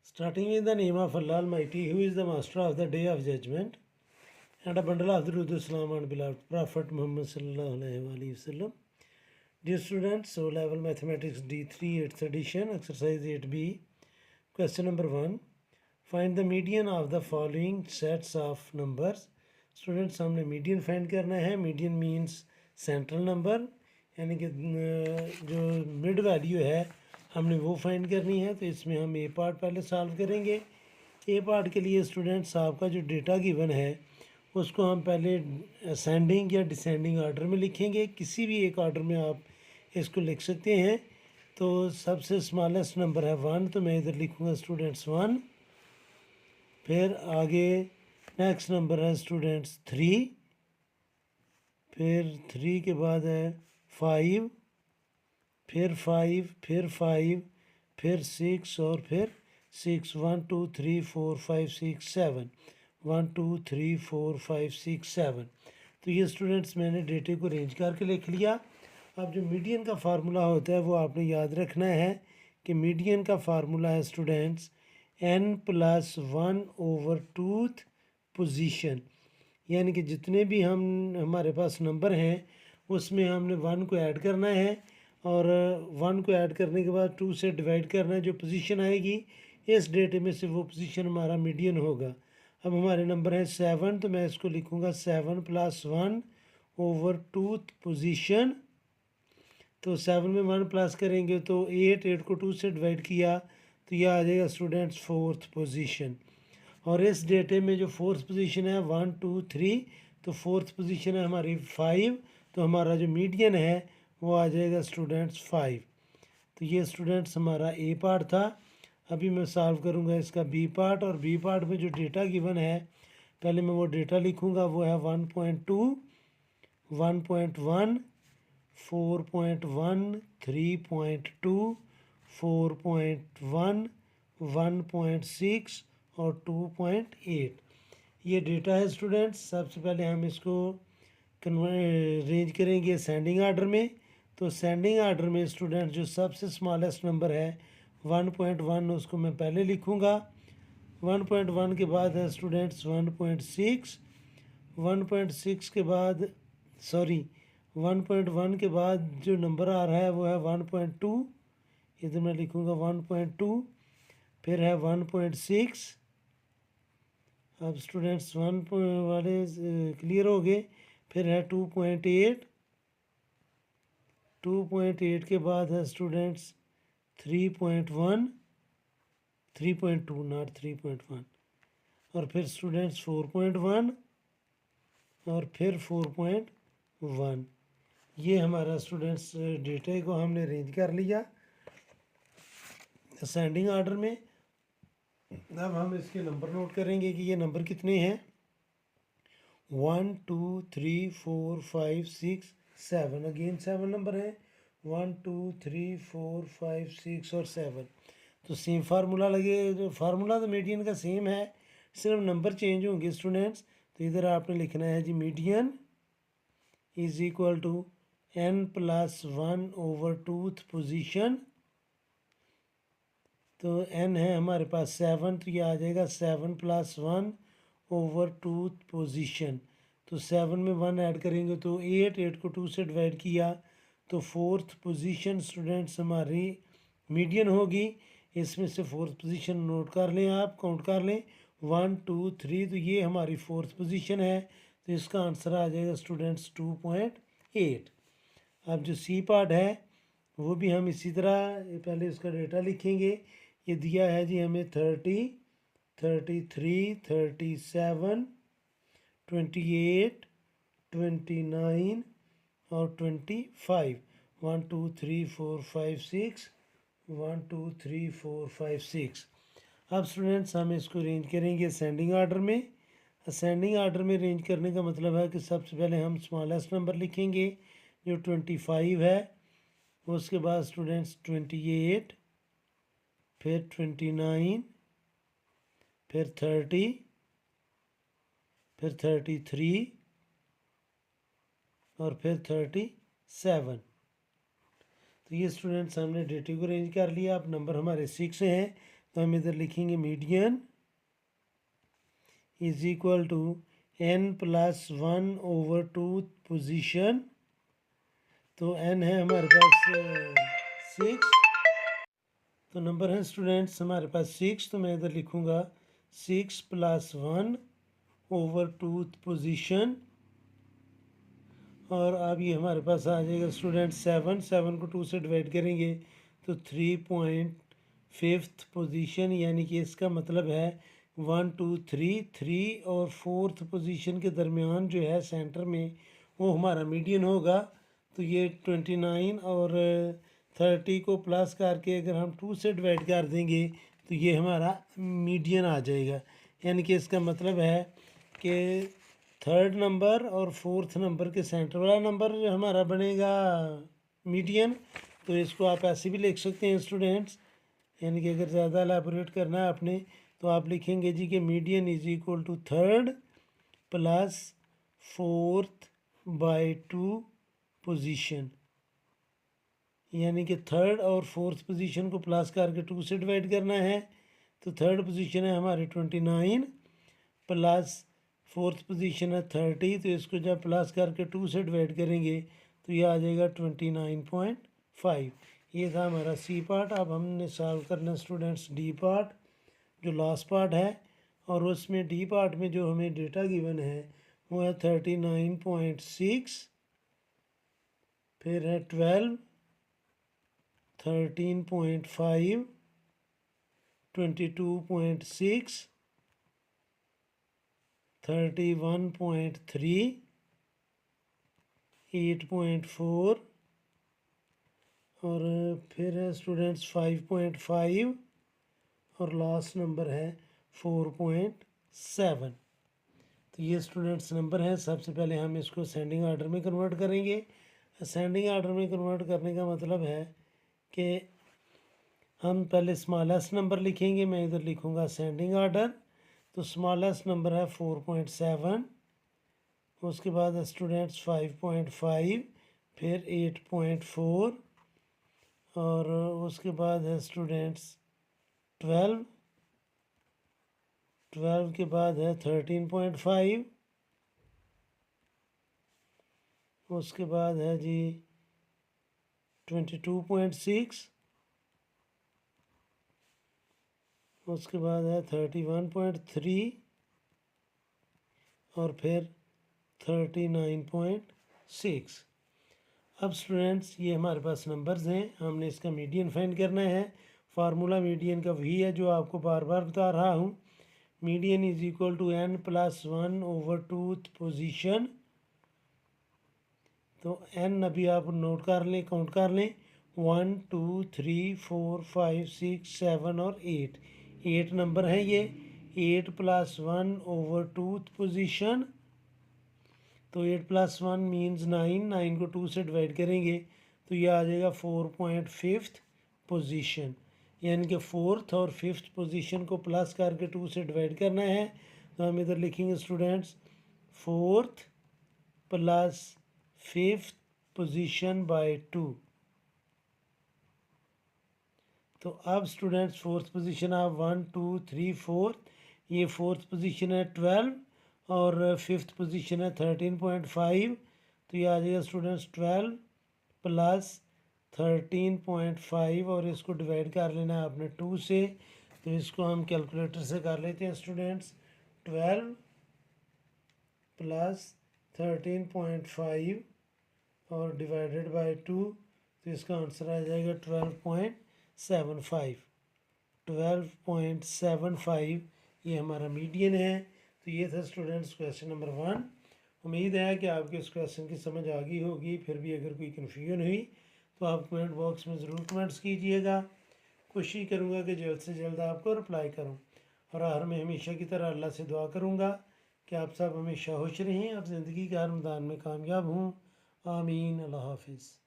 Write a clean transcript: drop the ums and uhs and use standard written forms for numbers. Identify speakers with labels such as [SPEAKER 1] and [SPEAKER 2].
[SPEAKER 1] Starting in the name of Allah Almighty, who is the master of the day of judgment, and a bundle of Durud Islam and beloved Prophet Muhammad sallallahu alaihi wasallam. Dear students, so level mathematics D3 8th edition, exercise 8b, question number 1. Find the median of the following sets of numbers. Students, हमने median find करना है. Median means central number, यानी कि जो mid value है हमने वो find करनी है. तो इसमें हम ए पार्ट पहले सॉल्व करेंगे. ए पार्ट के लिए स्टूडेंट्स आपका जो डेटा गिवन है उसको हम पहले असेंडिंग या डिसेंडिंग ऑर्डर में लिखेंगे. किसी भी एक ऑर्डर में आप इसको लिख सकते हैं. तो सबसे स्मॉलेस्ट नंबर है 1, तो मैं इधर लिखूँगा स्टूडेंट्स 1. फिर आगे नेक्स्ट नंबर है स्टूडेंट्स 3. फिर 3 के बाद है 5, फिर 5, फिर 5, फिर 6 और फिर 6. 1 2 3 4 5 6 7. 1 2 3 4 5 6 7. तो ये स्टूडेंट्स मैंने डेटे को अरेंज करके लिख लिया. अब जो मीडियन का फार्मूला होता है वो आपने याद रखना है कि मीडियन का फार्मूला है स्टूडेंट्स n+1/2th पोजीशन. यानी कि जितने भी हमारे पास नंबर हैं उसमें हमने 1 को ऐड करना है और 1 को ऐड करने के बाद 2 से डिवाइड करना है. जो पोजीशन आएगी इस डेटे में से वो पोजीशन हमारा मीडियन होगा. अब हमारे नंबर है 7, तो मैं इसको लिखूँगा 7+1/2th पोजीशन. तो 7 में 1 प्लस करेंगे तो 8 को 2 से डिवाइड किया तो यह आ जाएगा स्टूडेंट्स 4th पोजीशन. और इस डेटे में जो 4th पोजीशन है 1 2 3, तो 4th पोजीशन है हमारी 5. तो हमारा जो मीडियन है वो आ जाएगा स्टूडेंट्स 5. तो ये स्टूडेंट्स हमारा ए पार्ट था. अभी मैं सॉल्व करूँगा इसका बी पार्ट. और बी पार्ट में जो डेटा गिवन है पहले मैं वो डेटा लिखूँगा. वो है 1.2, 1.1, 4.1, 3.2, 4.1, 1.6 और 2.8. ये डेटा है स्टूडेंट्स. सबसे पहले हम इसको अरेंज करेंगे असेंडिंग आर्डर में. तो असेंडिंग आर्डर में स्टूडेंट्स जो सबसे स्मॉलेस्ट नंबर है 1.1 उसको मैं पहले लिखूँगा. 1.1 के बाद है स्टूडेंट्स 1.6. 1.6 के बाद 1.1 के बाद जो नंबर आ रहा है वो है 1.2. इधर मैं लिखूँगा 1.2. फिर है 1.6. अब स्टूडेंट्स 1 वाले क्लियर हो गए. फिर है 2.8. 2.8 के बाद है स्टूडेंट्स 3.1, 3.2 नॉट 3.1. और फिर स्टूडेंट्स 4.1 और फिर 4.1. ये हमारा स्टूडेंट्स डेटा को हमने अरेंज कर लिया असेंडिंग आर्डर में. अब हम इसके नंबर नोट करेंगे कि ये नंबर कितने हैं. 1 2 3 4 5 6 7. अगेन 7 नंबर हैं. 1 2 3 4 5 6 और 7. तो सेम फार्मूला लगे. फार्मूला तो मीडियन का सेम है, सिर्फ नंबर चेंज होंगे स्टूडेंट्स. तो इधर आपने लिखना है जी median is equal to n+1/2th position. तो n है हमारे पास 7, तो ये आ जाएगा 7+1/2th पोजीशन. तो 7 में 1 ऐड करेंगे तो 8 को 2 से डिवाइड किया तो 4th पोजीशन स्टूडेंट्स हमारी मीडियन होगी. इसमें से 4th पोजीशन नोट कर लें, आप काउंट कर लें 1 2 3. तो ये हमारी 4th पोजीशन है. तो इसका आंसर आ जाएगा स्टूडेंट्स 2.8. अब जो सी पार्ट है वो भी हम इसी तरह पहले उसका डेटा लिखेंगे. ये दिया है जी हमें 30, 33, 37, 28, 29 और 25. 1 2 3 4 5 6. 1 2 3 4 5 6. अब स्टूडेंट्स हम इसको अरेंज करेंगे असेंडिंग आर्डर में. असेंडिंग आर्डर में अरेंज करने का मतलब है कि सबसे पहले हम स्मॉलेस्ट नंबर लिखेंगे जो 25 है. उसके बाद स्टूडेंट्स 28, फिर 29, फिर 30, फिर 33 और फिर 37. तो ये स्टूडेंट्स हमने डेटे को अरेंज कर लिया. अब नंबर हमारे 6 हैं तो हम इधर लिखेंगे median is equal to n+1/2 position. तो n है हमारे पास 6, तो नंबर है स्टूडेंट्स हमारे पास 6, तो मैं इधर लिखूँगा 6+1/2 पोजीशन। और अब ये हमारे पास आ जाएगा स्टूडेंट 7 को 2 से डिवाइड करेंगे तो 3.5 पोजीशन, यानी कि इसका मतलब है 1 2 3 3 और 4th पोजीशन के दरमियान जो है सेंटर में वो हमारा मीडियन होगा। तो ये 29 और 30 को प्लस करके अगर हम 2 से डिवाइड कर देंगे तो ये हमारा मीडियन आ जाएगा। यानी कि इसका मतलब है कि 3rd नंबर और 4th नंबर के सेंटर वाला नंबर हमारा बनेगा मीडियन। तो इसको आप ऐसे भी लिख सकते हैं स्टूडेंट्स, यानी कि अगर ज़्यादा एलैबोरेट करना है आपने तो आप लिखेंगे जी कि median is equal to 3rd + 4th/2 position, यानी कि 3rd और 4th पोजीशन को प्लस करके 2 से डिवाइड करना है। तो 3rd पोजीशन है हमारी 29 प्लस 4th पोजीशन है 30, तो इसको जब प्लस करके 2 से डिवाइड करेंगे तो ये आ जाएगा 29.5। ये था हमारा सी पार्ट। अब हमने सॉल्व करना स्टूडेंट्स डी पार्ट, जो लास्ट पार्ट है, और उसमें डी पार्ट में जो हमें डेटा गिवन है वो है 39.6, फिर है 12, 13.5, 22.6, 31.3, 8.4 और फिर है स्टूडेंट्स 5.5 और लास्ट नंबर है 4.7। तो ये स्टूडेंट्स नंबर हैं। सबसे पहले हम इसको असेंडिंग आर्डर में कन्वर्ट करेंगे। असेंडिंग आर्डर में कन्वर्ट करने का मतलब है कि हम पहले स्मॉलेस्ट नंबर लिखेंगे। मैं इधर लिखूँगा असेंडिंग आर्डर, तो स्मॉलेस्ट नंबर है 4.7, उसके बाद स्टूडेंट्स 5.5, फिर 8.4 और उसके बाद है स्टूडेंट्स 12 के बाद है 13.5, उसके बाद है जी 22.6, उसके बाद है 31.3 और फिर 39.6। अब स्टूडेंट्स ये हमारे पास नंबर्स हैं, हमने इसका मीडियन फाइंड करना है। फार्मूला मीडियन का वही है जो आपको बार बार बता रहा हूँ। Median is equal to n+1/2 position. तो n अभी आप नोट कर लें, काउंट कर लें, 1 2 3 4 5 6 7 और 8 नंबर है ये। 8+1/2 पोजीशन, तो 8+1 मीन्स 9 को 2 से डिवाइड करेंगे तो ये आ जाएगा 4.5 पोजीशन, यानी कि 4th और 5th पोजीशन को प्लस करके 2 से डिवाइड करना है। तो हम इधर लिखेंगे students 4th + 5th position by 2। तो अब स्टूडेंट्स 4th पोजीशन आप 1 2 3 4, ये 4th पोजीशन है 12 और 5th पोजीशन है 13.5, तो ये आ जाएगा स्टूडेंट्स 12 + 13.5 और इसको डिवाइड कर लेना है आपने 2 से। तो इसको हम कैलकुलेटर से कर लेते हैं स्टूडेंट्स, 12 + 13.5 और डिवाइडेड बाय 2, तो इसका आंसर आ जाएगा 12.75 ये हमारा मीडियन है। तो ये था स्टूडेंट्स क्वेश्चन नंबर 1। उम्मीद है कि आपके इस क्वेश्चन की समझ आ गई होगी। फिर भी अगर कोई कन्फ्यूजन हुई तो आप कमेंट बॉक्स में ज़रूर कमेंट्स कीजिएगा। कोशिश करूँगा कि जल्द से जल्द आपको रिप्लाई करूँ। और हर में हमेशा की तरह अल्लाह से दुआ करूँगा कि आप सब हमेशा खुश रहें और ज़िंदगी के हर मैदान में कामयाब हों। आमीन। अल्लाह हाफिज़।